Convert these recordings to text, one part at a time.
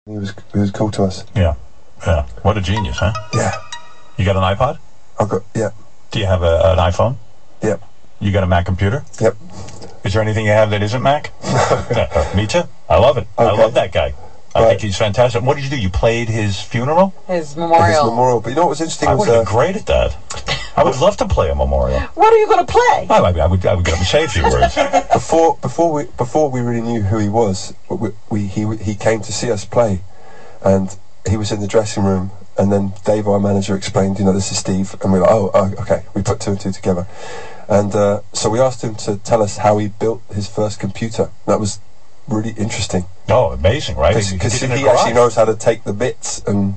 He was cool to us. Yeah. Yeah. What a genius, huh? Yeah. You got an iPod? Yeah. Do you have an iPhone? Yep. You got a Mac computer? Yep. Is there anything you have that isn't Mac? Me too. I love it. Okay. I love that guy. I think he's fantastic. What did you do? You played his funeral? His memorial. His memorial. But you know what was interesting? I would be great at that. I would love to play a memorial. What are you going to play? I would get him to say a few words. Before we really knew who he was, he came to see us play, and he was in the dressing room. And then Dave, our manager, explained, this is Steve, and we were like, oh, okay. We put two and two together, and so we asked him to tell us how he built his first computer. That was really interesting. Oh, amazing, right? Because he actually knows how to take the bits and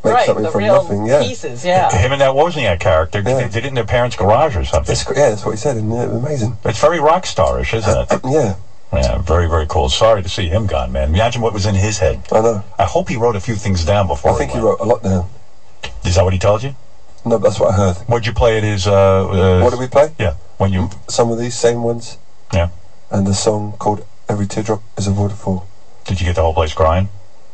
make something from nothing. Yeah, pieces. Yeah. Him and that Wozniak character, they did it in their parents' garage or something. That's what he said, and amazing. It's very rock starish, isn't it? Yeah. Yeah, very, very cool. Sorry to see him gone, man. Imagine what was in his head. I know. I hope he wrote a few things down before. I think he wrote a lot down. Is that what he told you? No, that's what I heard. What'd you play at his... what did we play? Yeah, when you... Some of these same ones. Yeah. And a song called Every Teardrop is a Waterfall. Did you get the whole place crying?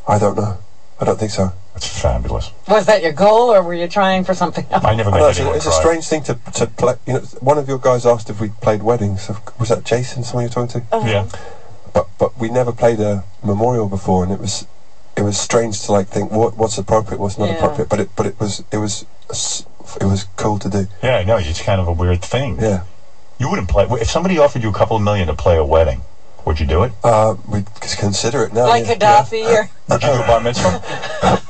I don't know. I don't think so. That's fabulous. Was that your goal, or were you trying for something else? I never got anyone It's a strange thing to play. One of your guys asked if we played weddings. Was that Jason, someone you're talking to? Yeah. But we never played a memorial before, and it was strange to think what's appropriate, what's not appropriate. But it was cool to do. Yeah, I know. It's kind of a weird thing. Yeah. You wouldn't play if somebody offered you a couple of million to play a wedding. Would you do it? We'd consider it now. Like Gaddafi, or would you do a bar mitzvah?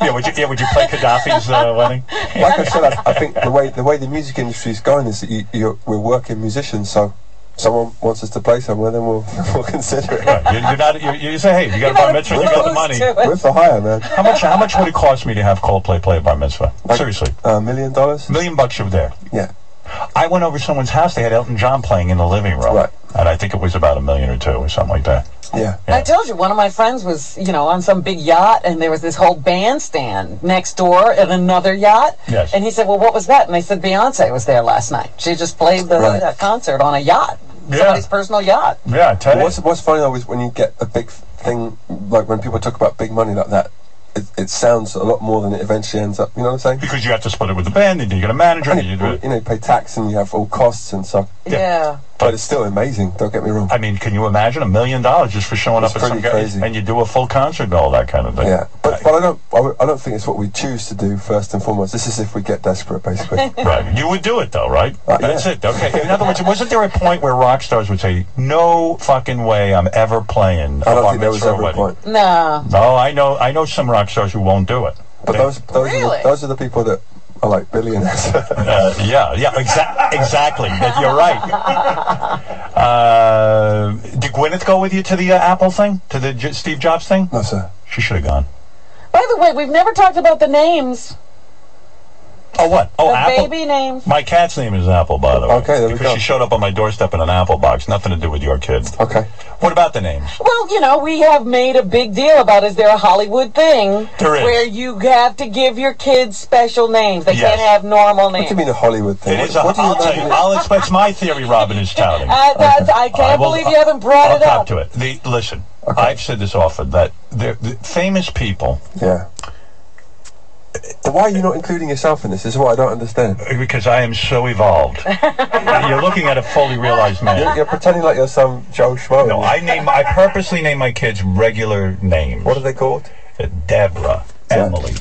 Would you play Gaddafi's wedding? Like I said, I think the way the music industry is going is that we're working musicians, so. Someone wants us to play somewhere, then we'll consider it. Right. You say, hey, you got a bar mitzvah, you got the money. We're for hire, man. How much would it cost me to have Coldplay play a bar mitzvah? Seriously. $1 million? $1 million you're there. Yeah. I went over to someone's house, they had Elton John playing in the living room. Right. And I think it was about $1 million or $2 million or something like that. Yeah. I told you, one of my friends was, on some big yacht, and there was this whole bandstand next door at another yacht. Yes. And he said, well, what was that? And they said, Beyonce was there last night. She just played the concert on a yacht. Somebody's personal yacht. Yeah, I tell you. What's funny though is when you get a big thing, like when people talk about big money like that, it sounds a lot more than it eventually ends up. You know what I'm saying? Because you have to split it with the band, and you get a manager, and you pay tax, and you have all costs and stuff. Yeah. But it's still amazing. Don't get me wrong. I mean, can you imagine $1 million just for showing up at some guys and you do a full concert and all that kind of thing? Yeah, but I don't think it's what we choose to do first and foremost. This is if we get desperate, basically. Right. You would do it though, right? That's it. Okay. In other words, wasn't there a point where rock stars would say, "No fucking way, I'm ever playing"? I don't think there was ever a point. No. No, I know some rock stars who won't do it. But those are the people that are like billionaires. Exactly. You're right. Did Gwyneth go with you to the Apple thing? To the Steve Jobs thing? No, sir. She should have gone. By the way, we've never talked about the names. Oh, what? Oh, the Apple? Baby names. My cat's name is Apple, by the way. Okay, there we go. Because she showed up on my doorstep in an Apple box. Nothing to do with your kid. Okay. What about the names? Well, we have made a big deal about, is there a Hollywood thing where you have to give your kids special names? They can't have normal names. What do you mean a Hollywood thing? It is I'll tell you. It's my theory Robin is touting. I can't believe you haven't brought it up. I'll talk to it. Listen, I've said this often, that the famous people... Yeah. Why are you not including yourself in this? This is what I don't understand. Because I am so evolved. You're looking at a fully realized man. You're pretending like you're some Joe Schmo. No, I purposely name my kids regular names. What are they called? Deborah, Emily,